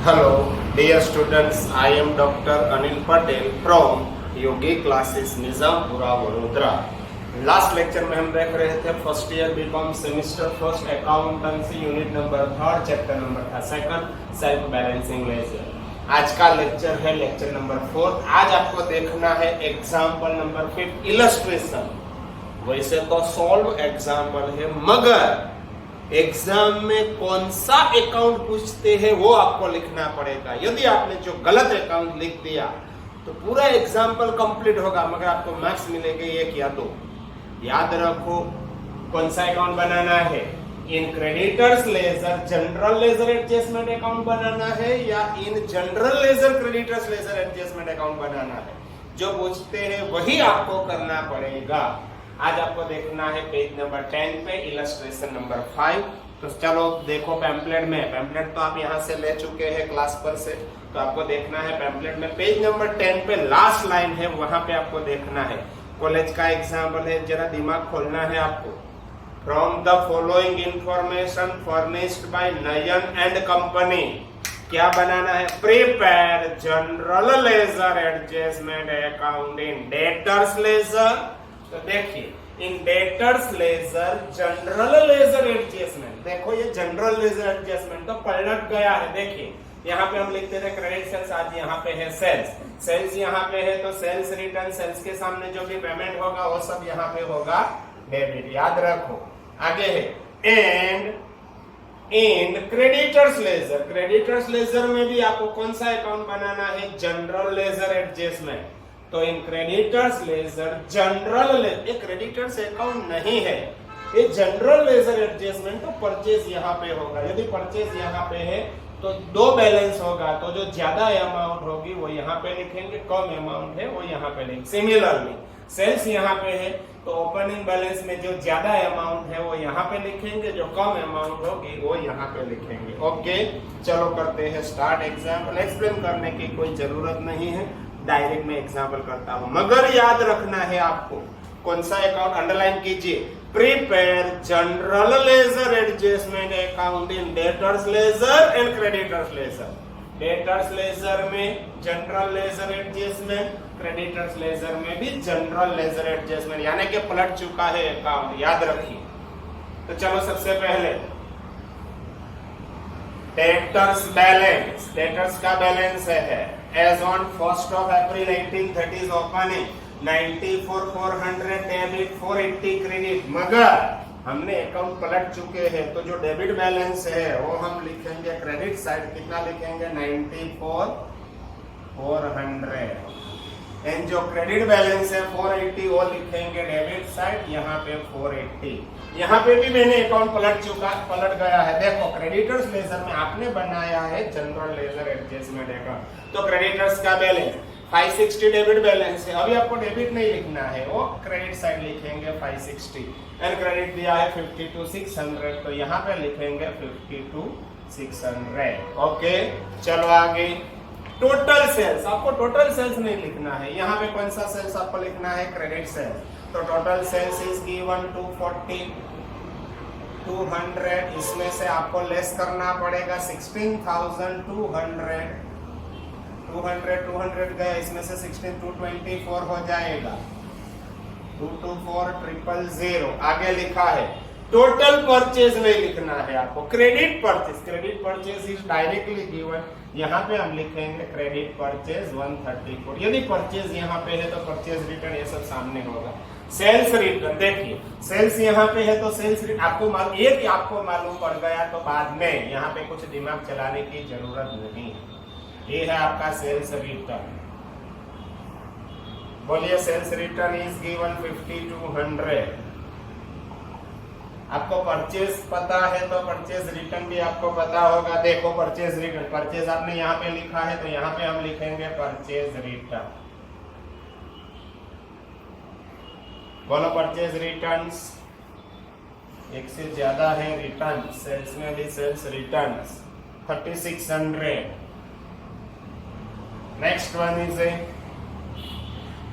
Hello, dear students. I am Dr. Anil Patel from Yogi classes Nizampura Vadodara. Last lecture में हम देख रहे थे first year BCom semester first accountancy unit number 3 chapter number था second self balancing ledger. आज का lecture है लेक्चर नंबर 4। आज आपको देखना है एग्जाम्पल नंबर 5 इलस्ट्रेशन। वैसे तो सॉल्व एग्जाम्पल है, मगर एग्जाम में कौन सा अकाउंट पूछते हैं वो आपको लिखना पड़ेगा। यदि आपने जो गलत अकाउंट लिख दिया तो पूरा एग्जाम्पल कंप्लीट होगा, मगर आपको मार्क्स मिलेंगे एक या दो। याद रखो कौन सा अकाउंट बनाना है। In creditors ledger general ledger adjustment account बनाना है या in general ledger creditors ledger adjustment account बनाना है। जो पूछते हैं वही आपको करना पड़ेगा। आज आपको देखना है पेज नंबर 10 पे इलस्ट्रेशन नंबर 5। तो चलो देखो पैम्पलेट में, पैम्पलेट तो आप यहाँ से ले चुके हैं क्लास पर से, तो आपको देखना है पैम्पलेट में पेज नंबर 10 पे लास्ट लाइन है, वहां पे आपको देखना है। कॉलेज का एग्जाम्पल है, जरा दिमाग खोलना है आपको। From the following information furnished by Nayan and company, क्या बनाना है? Prepare general ledger adjustment account in debtors ledger. तो देखिए in debtors ledger general ledger adjustment, देखो ये जनरल लेजर एडजस्टमेंट तो पलट गया है। देखिए यहाँ पे हम लिखते थे क्रेडिट सेल्स, आज यहाँ पे है सेल्स। सेल्स यहाँ पे है तो सेल्स रिटर्न, सेल्स के सामने जो भी पेमेंट होगा वो सब यहाँ पे होगा डेबिट। याद रखो आगे है and in creditors ledger. Creditors ledger में भी आपको कौन सा अकाउंट बनाना है? General ledger adjustment. तो इन क्रेडिटर्स लेजर जनरल, ये क्रेडिटर्स अकाउंट नहीं है, ये जनरल लेजर एडजस्टमेंट। तो परचेज यहाँ पे होगा। यदि परचेज यहाँ पे है तो दो बैलेंस होगा, तो जो ज्यादा अमाउंट होगी वो यहाँ पे लिखेंगे, कम अमाउंट है वो यहाँ पे लिखेंगे। सिमिलरली सेल्स यहाँ पे है तो ओपनिंग बैलेंस में जो ज्यादा अमाउंट है वो यहाँ पे लिखेंगे, जो कम अमाउंट होगी वो यहाँ पे लिखेंगे। ओके, चलो करते हैं स्टार्ट। एग्जाम्पल एक्सप्लेन करने की कोई जरूरत नहीं है, डायरेक्ट में एग्जाम्पल करता हूं, मगर याद रखना है आपको कौन सा अकाउंट अंडरलाइन कीजिए। Prepare general ledger adjustment account in debtors ledger and creditors ledger. Debtors ledger में general ledger adjustment, creditors ledger में भी जनरल लेजर एडजस्टमेंट, यानी कि पलट चुका है अकाउंट, याद रखिए। तो चलो सबसे पहले डेटर्स बैलेंस, डेटर्स का बैलेंस है as on 1st of April 1830 opening 94,400 debit 480 credit. मगर हमने अकाउंट पलट चुके हैं तो जो डेबिट बैलेंस है वो हम लिखेंगे क्रेडिट साइड, कितना लिखेंगे? 94,400। एंड जो क्रेडिट बैलेंस है 480 वो लिखेंगे डेबिट साइड, यहाँ पे 480। यहाँ पे भी मैंने अकाउंट पलट गया है। देखो क्रेडिटर्स लेजर में आपने बनाया है जनरल लेजर एडजस्टमेंट अकाउंट, तो क्रेडिटर्स का बैलेंस 560 डेबिट बैलेंस है। अभी आपको डेबिट नहीं लिखना है, वो क्रेडिट साइड लिखेंगे 560। एंड क्रेडिट दिया है 52,600, तो यहाँ पे लिखेंगे 52,600। ओके, चलो आगे। टोटल सेल्स, आपको टोटल सेल्स नहीं लिखना है, यहाँ पे कौन सा सेल्स आपको लिखना है? Credit sales. तो टोटल सेल्स इज गिवन 240, 200, इसमें से आपको लेस करना पड़ेगा 16,200। 200 गया, इसमें से 16 224 हो जाएगा, 224,000। आगे लिखा है टोटल परचेज नहीं लिखना है आपको, credit purchase. Credit purchase is directly given, यहाँ पे हम लिखेंगे क्रेडिट परचेज 134। यदि परचेज यहाँ पे है तो परचेज रिटर्न ये सब सामने होगा। सेल्स रिटर्न, देखिए सेल्स यहाँ पे है तो सेल्स आपको मालूम पड़ गया तो बाद में यहाँ पे कुछ दिमाग चलाने की जरूरत नहीं है। ये है आपका सेल्स रिटर्न। बोलिए सेल्स रिटर्न इज गिवन 5200। आपको परचेज पता है तो परचेज रिटर्न भी आपको पता होगा। देखो परचेज रिटर्न, परचेज आपने यहाँ पे लिखा है तो यहाँ पे हम लिखेंगे परचेज रिटर्न। बोलो परचेज रिटर्न्स, एक से ज्यादा है रिटर्न, सेल्स में भी sales returns 3600। Next one is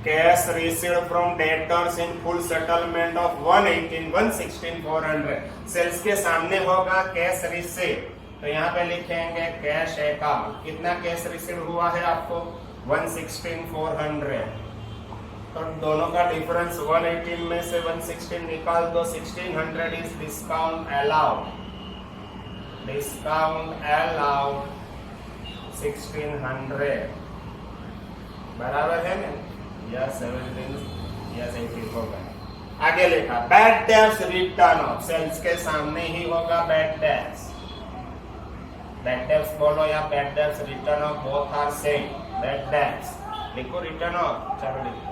cash received from debtors in full settlement of 118, 116, 400। Sales के सामने होगा कैश रिसीव, तो यहाँ पे लिखेंगे कैश अकाउंट। कितना कैश रिसीव हुआ है आपको? 116,400। तो दोनों का डिफरेंस 118 में से 116 निकाल दो। 1600 is discount allowed, discount allowed 1600 बराबर है ना? या 17 या 18 होगा। आगे लिखा bad debts written off, sales के सामने ही होगा बैड डेट्स। बैड डेट्स बोलो या bad debts written off, both are same. Bad debts लिखो, रिटर्न ऑफ चलो लिखो।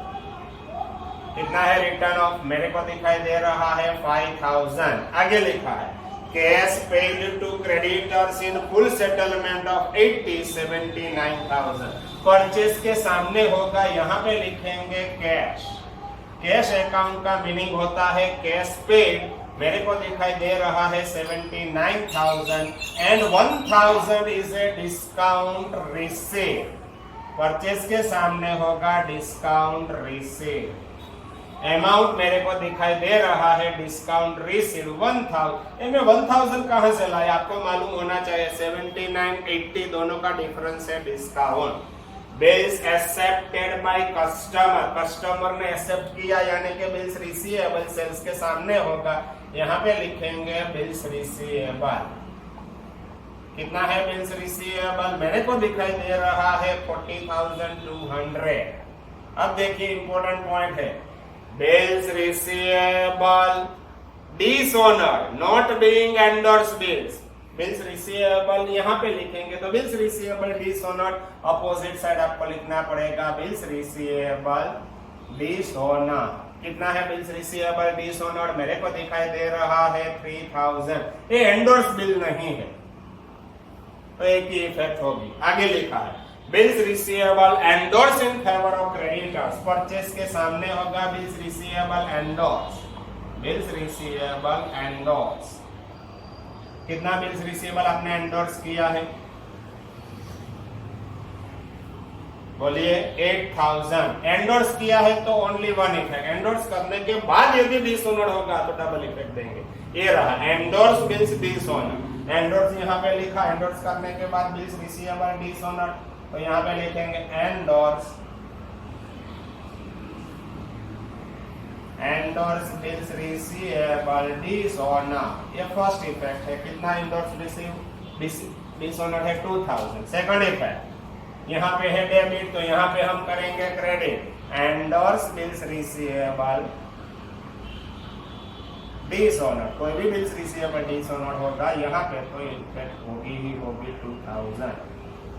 कितना है रिटर्न ऑफ? मेरे को दिखाई दे रहा है 5000। आगे लिखा है cash paid to creditors in full settlement of 79,000। Purchase के सामने होगा, यहाँ पे लिखेंगे कैश। कैश अकाउंट का मीनिंग होता है कैश पेड। मेरे को दिखाई दे रहा है 79,000 and 1,000 is a discount receive. Purchase के सामने होगा डिस्काउंट रिसीव। अमाउंट मेरे को दिखाई दे रहा है डिस्काउंट रिसीव 1000। इनमें 1000 कहां से लाया? आपको मालूम होना चाहिए 79, 80 दोनों का डिफरेंस है discount. Bills accepted by customer, customer ने एक्सेप्ट किया यानी कि बिल्स रिसीवेबल सेल्स के सामने होगा, यहाँ पे लिखेंगे बिल्स रिसीवेबल। कितना है बिल्स रिसीवेबल? मेरे को दिखाई दे रहा है 40,200। अब देखिए इंपॉर्टेंट पॉइंट है, bills receivable dishonoured not being endorsed bills. Bills receivable यहाँ पे लिखेंगे तो bills receivable dishonoured, opposite side आपको लिखना पड़ेगा बिल्स रिसीवेबल डिसऑनर्ड। कितना है बिल्स रिसीवेबल डिसऑनर्ड? मेरे को दिखाई दे रहा है 3000। ये एंडोर्स बिल नहीं है तो एक ही इफेक्ट होगी। आगे लिखा है bills receivable endorse in favour of creditors. Purchase के सामने होगा bills receivable endorse, bills receivable endorse. कितना बिल्स रिसीवेबल आपने एंडोर्स किया है? बोलिए 8000। एंडोर्स किया है तो ओनली वन इफेक्ट। एंडोर्स करने के बाद यदि डिसऑनर्ड होगा तो डबल इफेक्ट देंगे। ये रहा एंडोर्स बिल्स डिसऑनर्ड। एंडोर्स यहाँ पे लिखा, एंडोर्स करने के बाद बिल्स रिसीवेबल डिसऑनर्ड, तो यहाँ पे लिखेंगे endorse, endorse bills receivable dishonoured. ये फर्स्ट इफेक्ट है। कितना एंडोर्स डिसऑनर्ड है? 2000। सेकंड इफेक्ट यहाँ पे है डेबिट, तो यहाँ पे हम करेंगे credit. Endorse bills receivable dishonoured, कोई भी बिल्स रिसीवेबल डिसऑनर्ड होगा यहाँ पे तो इफेक्ट होगी ही होगी 2000।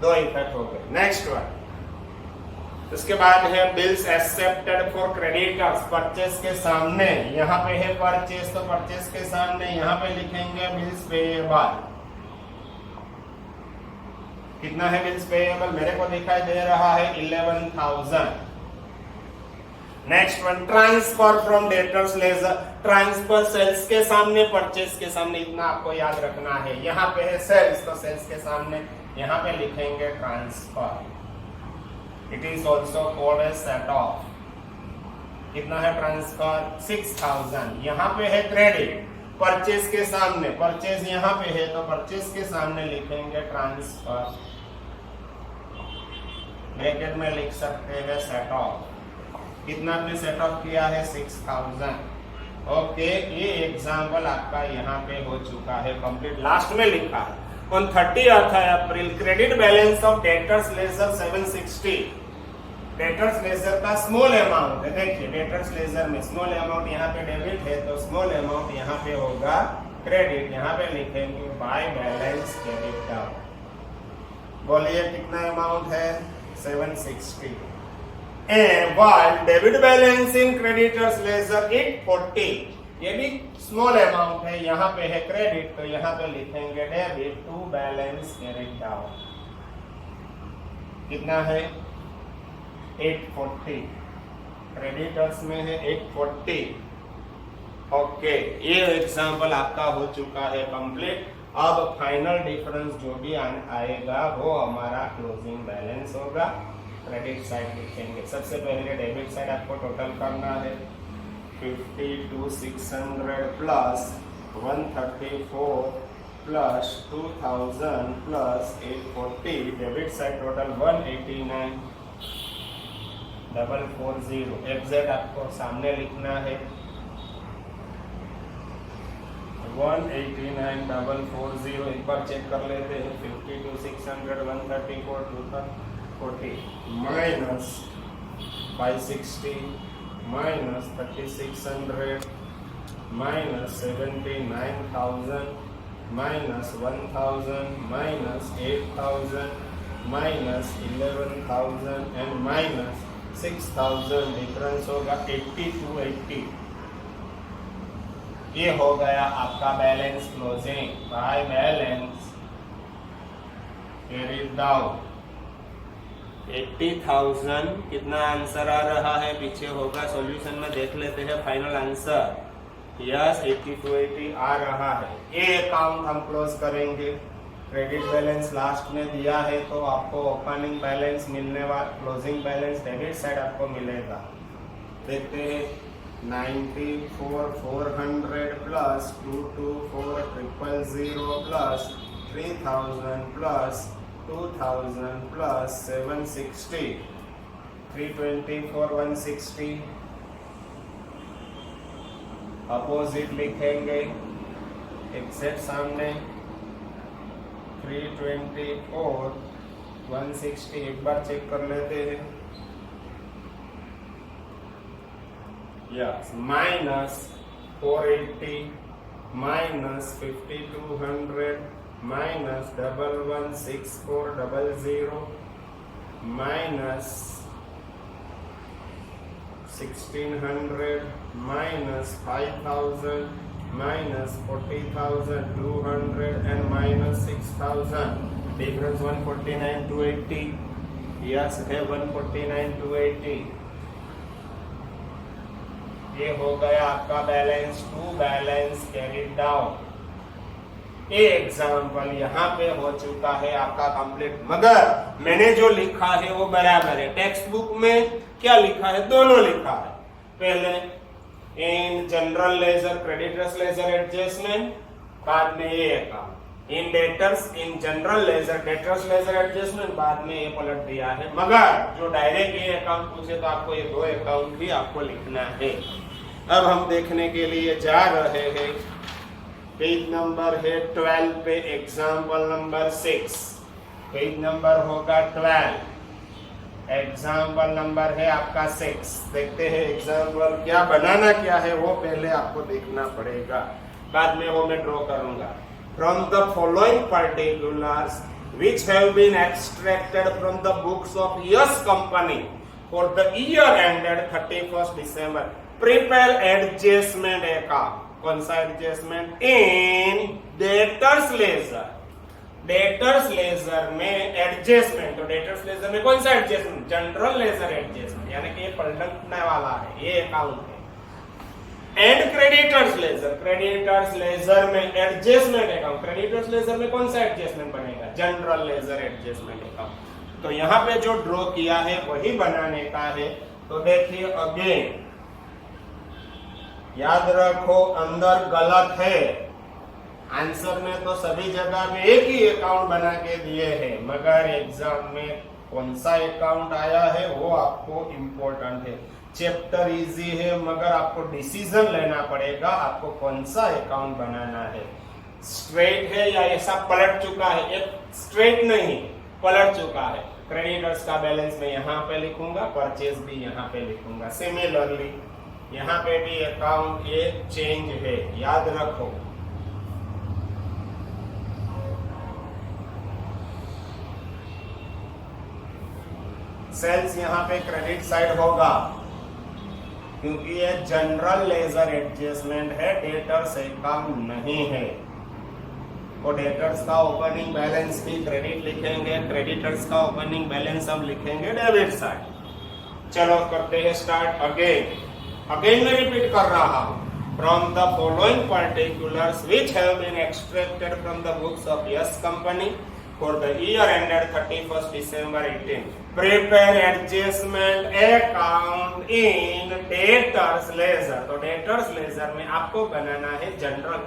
दो इफेक्ट हो गए। नेक्स्ट वन, उसके बाद है bills accepted for creditors. Purchase के सामने, यहाँ पे है परचेज तो परचेज के सामने यहाँ पे लिखेंगे बिल्स पेएबल। कितना है बिल्स पेएबल? मेरे को दिखाई दे रहा है 11,000। Next one, transfer from debtors ledger. Transfer sales के सामने, परचेज के सामने, इतना आपको याद रखना है। यहाँ पे है सेल्स तो सेल्स के सामने यहाँ पे लिखेंगे transfer. It is also called as set off. कितना है ट्रांसफर? 6000। यहाँ पे है क्रेडिट, परचेज के सामने, परचेज यहाँ पे है तो परचेज के सामने लिखेंगे ट्रांसफर। ब्रैकेट में लिख सकते हैं सेट ऑफ। कितना आपने सेट ऑफ किया है? 6000। ओके, ये एग्जाम्पल आपका यहाँ पे हो चुका है कंप्लीट। लास्ट में लिखा है on 30th April credit balance of debtors ledger 760। Debtors ledger का स्मॉल अमाउंट है। देखिए डेटर्स लेजर में स्मॉल अमाउंट यहाँ पे डेबिट है तो स्मॉल अमाउंट यहाँ पे होगा क्रेडिट। यहाँ पे लिखेंगे बाय बैलेंस क्रेडिट डाउन। बोलिए कितना अमाउंट है? 760। while debit balance in creditors ledger 840। ये भी स्मॉल अमाउंट है, यहाँ पे है क्रेडिट तो यहाँ पे लिखेंगे debit to balance carried down. कितना है? 840। क्रेडिटर्स में है 840। ओके, ये एग्जांपल आपका हो चुका है कंप्लीट। अब फाइनल डिफरेंस जो भी आएगा वो हमारा क्लोजिंग बैलेंस होगा। क्रेडिट साइड लिखेंगे। सबसे पहले डेबिट साइड आपको टोटल करना है 52,600 plus 134 plus 2000 plus 840 debit side total 189,440 exact आपको सामने लिखना है 189,440 एक बार चेक कर लेते हैं 52 600 134 240 minus 560 minus 3600 minus 79,000 minus 1,000 minus 8,000 minus 11,000 and minus 6,000 difference होगा 80 to 80 ये हो गया आपका balance closing by balance carried down 80,000 कितना आंसर आ रहा है पीछे होगा सॉल्यूशन में देख लेते हैं फाइनल आंसर यस 80 to 80 आ रहा है ये अकाउंट हम क्लोज करेंगे क्रेडिट बैलेंस लास्ट में दिया है तो आपको ओपनिंग बैलेंस मिलने वाला क्लोजिंग बैलेंस डेबिट साइड आपको मिलेगा देखते हैं 94,400 plus 224,000 plus 3,000 plus 2,000 plus 760 324,160 opposite लिखेंगे एग्जैक्ट सामने 324,160 एक बार चेक कर लेते हैं yes minus 480 minus 5,200 minus 116400 minus 1,600 minus 5,000 minus 40,200 and minus 6,000 difference 149 to 80 yes है 149 to 80 ये हो गया आपका balance to balance carried down ये एग्जाम्पल यहाँ पे हो चुका है आपका कंप्लीट मगर मैंने जो लिखा है वो बराबर है टेक्स्ट बुक में क्या लिखा है दोनों लिखा है पहले in general ledger creditors ledger adjustment बाद में ये account in debtors in general ledger debtors ledger adjustment बाद में ये पलट दिया है मगर जो डायरेक्ट ये अकाउंट पूछे तो आपको ये दो अकाउंट भी आपको लिखना है अब हम देखने के लिए जा रहे हैं पेज नंबर है 12 पे एग्जाम्पल नंबर 6 पेज नंबर होगा 12 एग्जाम्पल नंबर है आपका 6 देखते हैं एग्जाम्पल क्या बनाना क्या है वो पहले आपको देखना पड़ेगा बाद में वो मैं ड्रॉ करूंगा from the following particulars which have been extracted from the books of yes company for the year ended 31st December prepare adjustment account कौन सा एडजस्टमेंट इन डेटर्स लेजर में एडजस्टमेंट तो डेटर्स लेजर में कौन सा adjustment general ledger adjustment यानी कि ये पलटने वाला है ये अकाउंट है एंड क्रेडिटर्स लेजर में एडजस्टमेंट अकाउंट क्रेडिटर्स लेजर में कौन सा एडजस्टमेंट बनेगा जनरल लेजर एडजस्टमेंट अकाउंट तो यहाँ पे जो ड्रॉ किया है वही बनाने का है तो देखिए अगेन याद रखो अंदर गलत है आंसर में तो सभी जगह में एक ही अकाउंट बना के दिए हैं मगर एग्जाम में कौन सा अकाउंट आया है वो आपको इम्पोर्टेंट है चैप्टर इजी है मगर आपको डिसीजन लेना पड़ेगा आपको कौन सा अकाउंट बनाना है स्ट्रेट है या ऐसा पलट चुका है एक स्ट्रेट नहीं पलट चुका है क्रेडिटर्स का बैलेंस मैं यहाँ पे लिखूंगा परचेज भी यहाँ पे लिखूंगा सिमिलरली यहाँ पे भी अकाउंट ये चेंज है याद रखो सेल्स यहाँ पे क्रेडिट साइड होगा क्योंकि ये जनरल लेजर एडजस्टमेंट है डेटर्स अकाउंट नहीं है तो डेटर्स का ओपनिंग बैलेंस भी क्रेडिट लिखेंगे क्रेडिटर्स का ओपनिंग बैलेंस हम लिखेंगे डेबिट साइड चलो करते हैं स्टार्ट अगेन मैं रिपीट कर रहा हूं from the following particulars which have been extracted from the books of yes company for the year ended 31st December 18 prepare adjustment account in debtors ledger तो debtors ledger में आपको बनाना है general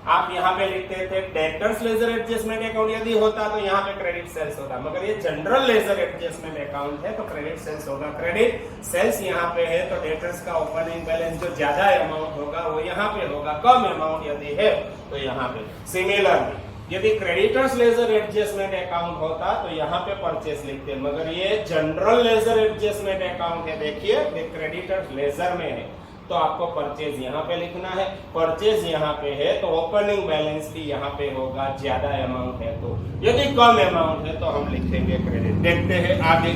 आप यहाँ पे लिखते थे डेटर्स लेजर एडजस्टमेंट अकाउंट, यदि होता तो यहाँ पे क्रेडिट सेल्स होता, मगर ये जनरल लेजर एडजस्टमेंट अकाउंट है तो क्रेडिट सेल्स होगा। क्रेडिट सेल्स यहाँ पे है तो डेटर्स का ओपनिंग बैलेंस जो ज्यादा अमाउंट होगा वो यहाँ पे होगा, कम अमाउंट यदि है तो यहाँ पे। सिमिलरली यदि क्रेडिटर्स लेजर एडजस्टमेंट अकाउंट होता तो यहाँ पे परचेस लिखते, मगर ये जनरल लेजर एडजस्टमेंट अकाउंट है, देखिए क्रेडिटर्स लेजर में है तो आपको परचेज यहाँ पे लिखना है। परचेज यहाँ पे है तो ओपनिंग बैलेंस भी यहाँ पे होगा, ज्यादा अमाउंट है तो। यदि कम अमाउंट है तो हम लिखेंगे क्रेडिट। देखते हैं आगे।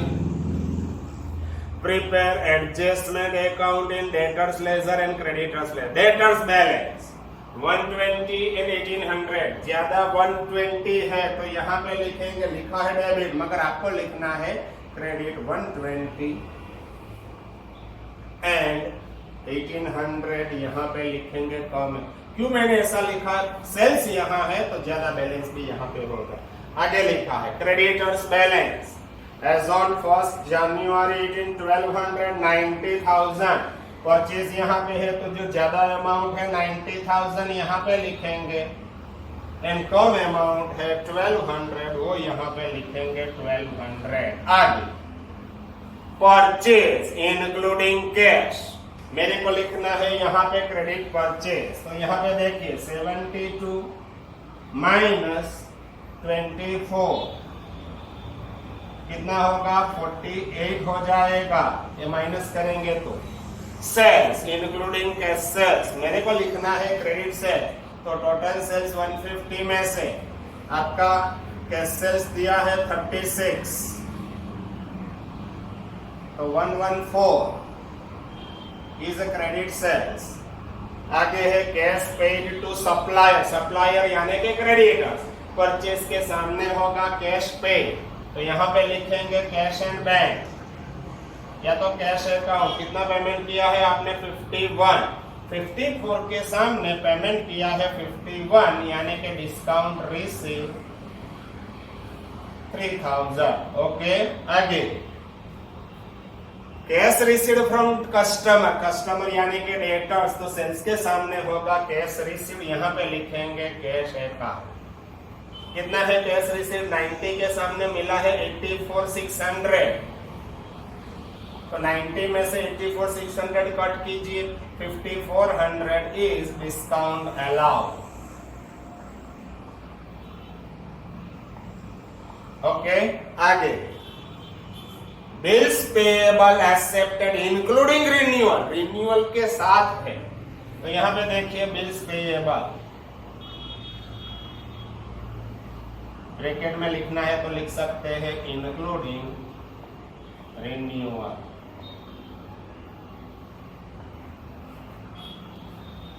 Prepare adjustment account in debtors ledger and creditors ledger. Debtors balance 120 इन 1800, ज्यादा 120 है तो यहाँ पे लिखेंगे, लिखा है डेबिट मगर आपको लिखना है क्रेडिट 120 एंड 1800 यहाँ पे लिखेंगे कम है। क्यों मैंने ऐसा लिखा? सेल्स यहाँ है तो ज्यादा बैलेंस भी यहाँ पे होगा। आगे लिखा है creditors balance as on 1 January 1200 90,000। Purchase यहाँ पे है तो जो ज्यादा अमाउंट है 90,000 यहाँ पे लिखेंगे, एंड कम अमाउंट है 1200 वो यहाँ पे लिखेंगे 1200। आगे परचेज इंक्लूडिंग कैश, मेरे को लिखना है यहाँ पे क्रेडिट परचेज, तो यहाँ पे देखिए 72 माइनस 24 कितना होगा? 48 हो जाएगा, ये माइनस करेंगे तो। सेल्स इंक्लूडिंग कैश सेल्स, मेरे को लिखना है क्रेडिट सेल, तो टोटल सेल्स 150 में से आपका कैश सेल्स दिया है 36 तो 114 is a credit sales। आगे है cash paid to supplier, supplier यानी कि क्रेडिटर्स, परचेज के सामने होगा कैश पेड तो यहाँ पे लिखेंगे कैश एंड बैंक या तो कैश अकाउंट। कितना पेमेंट किया है आपने? 51। 54 के सामने पेमेंट किया है 51 यानी कि डिस्काउंट रिसीव 3000। ओके आगे cash received from customer, customer यानी कि डेटर्स, तो सेल्स के सामने होगा कैश रिसीव्ड, यहाँ पे लिखेंगे कैश अकाउंट। कितना है कैश रिसीव्ड? 90 के सामने मिला है 84,600 तो 90 में से 84,600 कट कीजिए, 5,400 इज डिस्काउंट अलाउड। ओके आगे bills payable accepted including renewal, renewal के साथ है तो यहाँ पे देखिए बिल्स पेएबल ब्रैकेट में लिखना है तो लिख सकते हैं इंक्लूडिंग रिन्यूअल।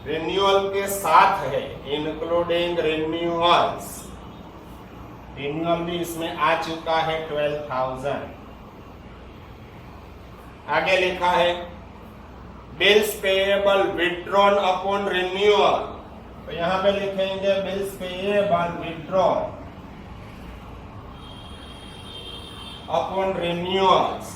रिन्यूअल के साथ है, इंक्लूडिंग रिन्यूअल्स, रिन्यूअल भी इसमें आ चुका है 12,000। आगे लिखा है bills payable withdrawn upon renewal, तो यहां पे लिखेंगे bills payable withdrawn upon renewals.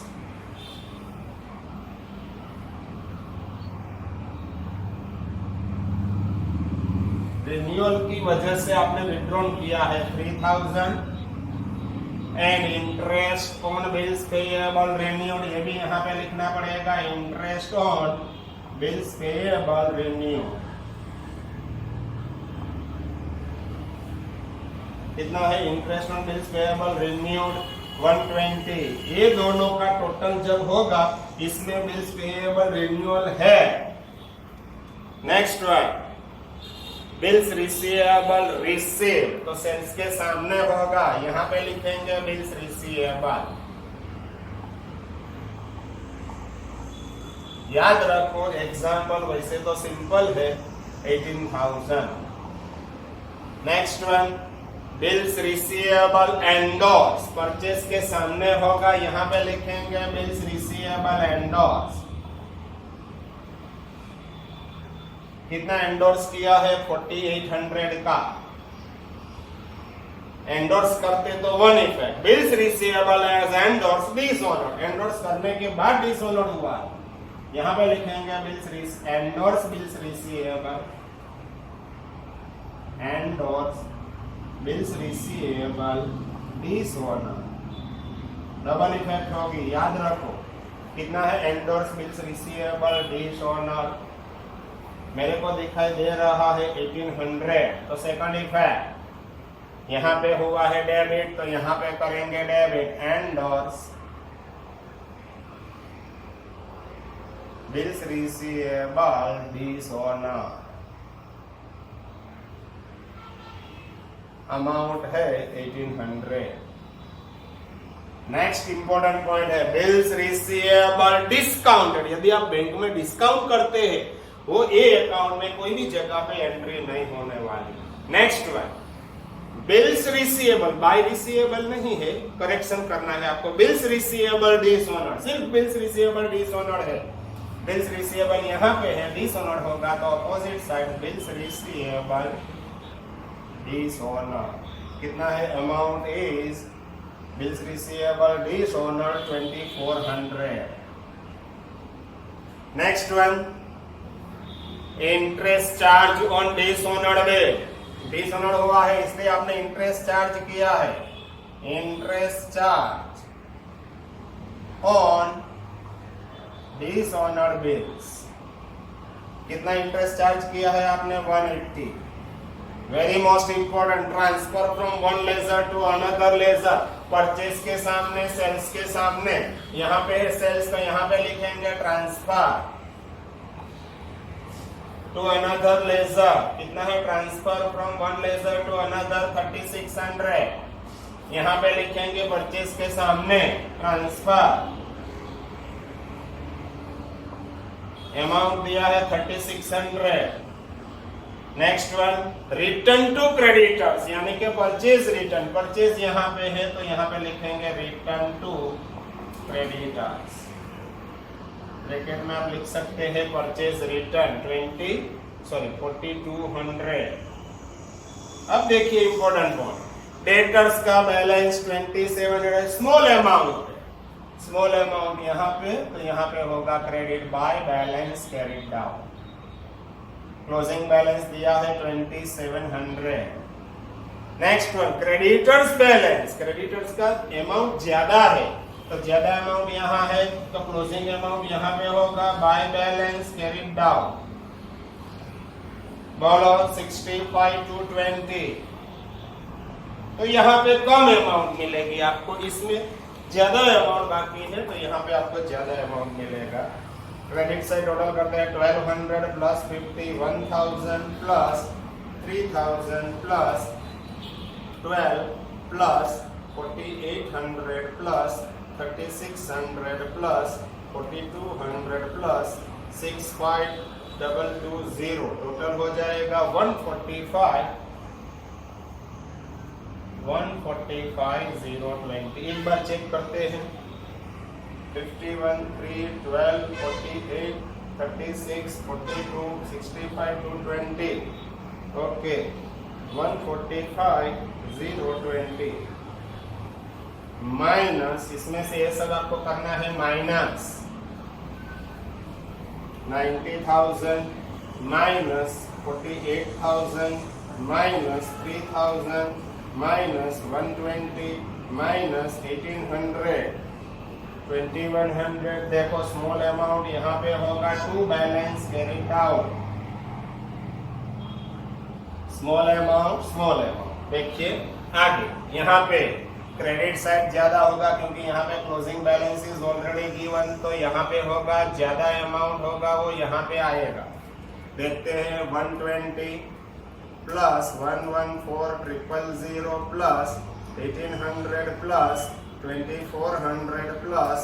Renewal की वजह से आपने विथड्रॉन किया है 3,000 and interest on bills payable renewed, ये भी यहाँ पे लिखना पड़ेगा interest on bills payable renewed. कितना है interest on bills payable renewed? 120। ये दोनों का टोटल जब होगा इसमें बिल्स पेएबल रिन्यूअल है। Next one bills receivable receive, तो सेल्स के सामने होगा, यहाँ पे लिखेंगे बिल्स रिसीवेबल। याद रखो एग्जाम्पल वैसे तो सिंपल है 18,000। Next one bills receivable endorse, purchase के सामने होगा, यहाँ पे लिखेंगे बिल्स रिसीवेबल एंडोर्स। कितना एंडोर्स किया है? 4800 का एंडोर्स करते तो one effect bills receivable as endorse dishonoured, endorse करने के बाद डिसऑनर्ड हुआ, यहाँ पे लिखेंगे bills endorse bills receivable endorse bills receivable dishonour, double effect होगी, याद रखो कितना है एंडोर्स बिल्स रिसीवेबल डिसऑनर, मेरे को दिखाई दे रहा है 1800, तो सेकंड इफेक्ट यहाँ पे हुआ है डेबिट, तो यहाँ पे करेंगे debit, endorse bills receivable dishonour, amount है 1800। नेक्स्ट इंपॉर्टेंट पॉइंट है बिल्स रिसीवेबल डिस्काउंटेड, यदि आप बैंक में डिस्काउंट करते हैं वो ए अकाउंट में कोई भी जगह पे एंट्री नहीं होने वाली। Next one bills receivable, by receivable नहीं है, करेक्शन करना है आपको, बिल्स रिसीवेबल डिसऑनर, सिर्फ बिल्स रिसीवेबल डिसऑनर है, बिल्स रिसीवेबल यहाँ पे है, डिसऑनर होगा तो opposite side bills receivable dishonour, कितना है amount is bills receivable dishonour 2400। Next one interest charge on dishonoured bill, dishonoured हुआ है इसलिए आपने इंटरेस्ट चार्ज किया है, interest charge on dishonoured bills, कितना इंटरेस्ट चार्ज किया है आपने 180। Very most important, transfer from one ledger to another ledger, purchase के सामने सेल्स के सामने, यहाँ पे सेल्स तो यहाँ पे लिखेंगे ट्रांसफर टू अनदर लेजर, कितना है transfer from one ledger to another 3600, यहाँ पे लिखेंगे परचेज के सामने ट्रांसफर, अमाउंट दिया है 3600। Next one return to creditors, यानी कि परचेज रिटर्न, परचेज यहाँ पे है तो यहाँ पे लिखेंगे रिटर्न टू क्रेडिटर्स, ब्रैकेट में आप लिख सकते हैं परचेज रिटर्न 4200। अब देखिए इंपॉर्टेंट पॉइंट, डेटर्स का balance 2700, small amount, small amount यहाँ पे, तो यहाँ पे होगा credit by balance carried down, closing balance दिया है 2700। Next one creditors balance, creditors का अमाउंट ज्यादा है तो ज्यादा अमाउंट यहाँ है तो क्लोजिंग अमाउंट यहाँ पे होगा बाय बैलेंस कैरिड डाउन, बोलो 65 to 20, तो यहाँ पे कम अमाउंट मिलेगी आपको, इसमें ज्यादा अमाउंट बाकी है तो यहाँ पे आपको ज्यादा अमाउंट मिलेगा। क्रेडिट साइड टोटल करते हैं 1200 plus 50 1000 plus 3000 plus 12 plus 4800 plus 3600 plus 4200 plus 65220, total हो जाएगा 145,020। एक बार चेक करते हैं 51 3 12 48 36 42 65 to 20, ओके 145,020 माइनस, इसमें से ये सब आपको करना है minus 90,000 minus 48,000 minus 3,000 minus 120 minus 1800 2100। देखो स्मॉल अमाउंट यहाँ पे होगा to balance carried out, small amount देखिए आगे यहाँ पे क्रेडिट साइड ज्यादा होगा क्योंकि यहाँ पे closing balance is already given, तो यहाँ पे होगा ज्यादा अमाउंट होगा वो यहाँ पे आएगा। देखते हैं 120 plus 114,000 plus 1800 plus 2400 plus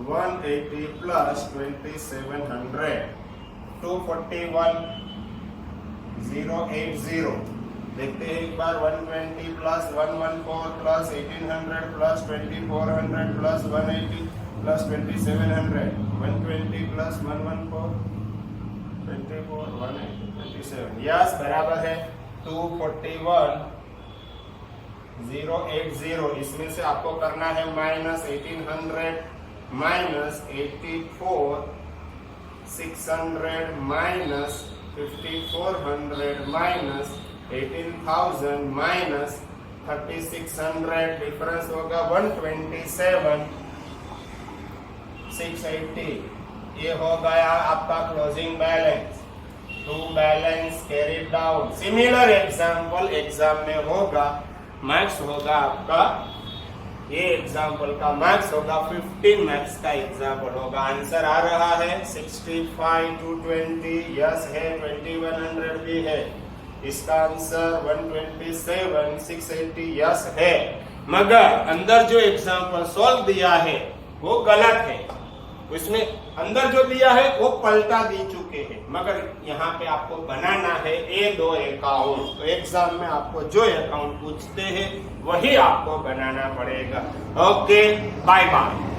180 plus 2700 241,080। देखते हैं एक बार 120 plus 114 plus 1800 plus 2400 plus 180 plus 2700 120 plus 114 24 180 27, yes बराबर है 241,080। इसमें से आपको करना है minus 1800 minus 84,600 minus 5,400 minus 18,000 minus 3600, difference होगा 127 680। ये हो गया आपका closing balance. To balance carry down. Similar example exam में होगा, मैथ्स होगा आपका, ये एग्जाम्पल का मैथ्स होगा 15 मैथ्स का एग्जाम्पल होगा। आंसर आ रहा है 65 220, यस है, 2100 भी है। इसका आंसर 127 680 यस है। मगर अंदर जो एग्जाम्पल सॉल्व दिया है वो गलत है। उसमें अंदर जो दिया है वो पलटा दी चुके हैं, मगर यहाँ पे आपको बनाना है ये दो अकाउंट। तो एग्जाम में आपको जो अकाउंट पूछते हैं वही आपको बनाना पड़ेगा। Okay, bye bye.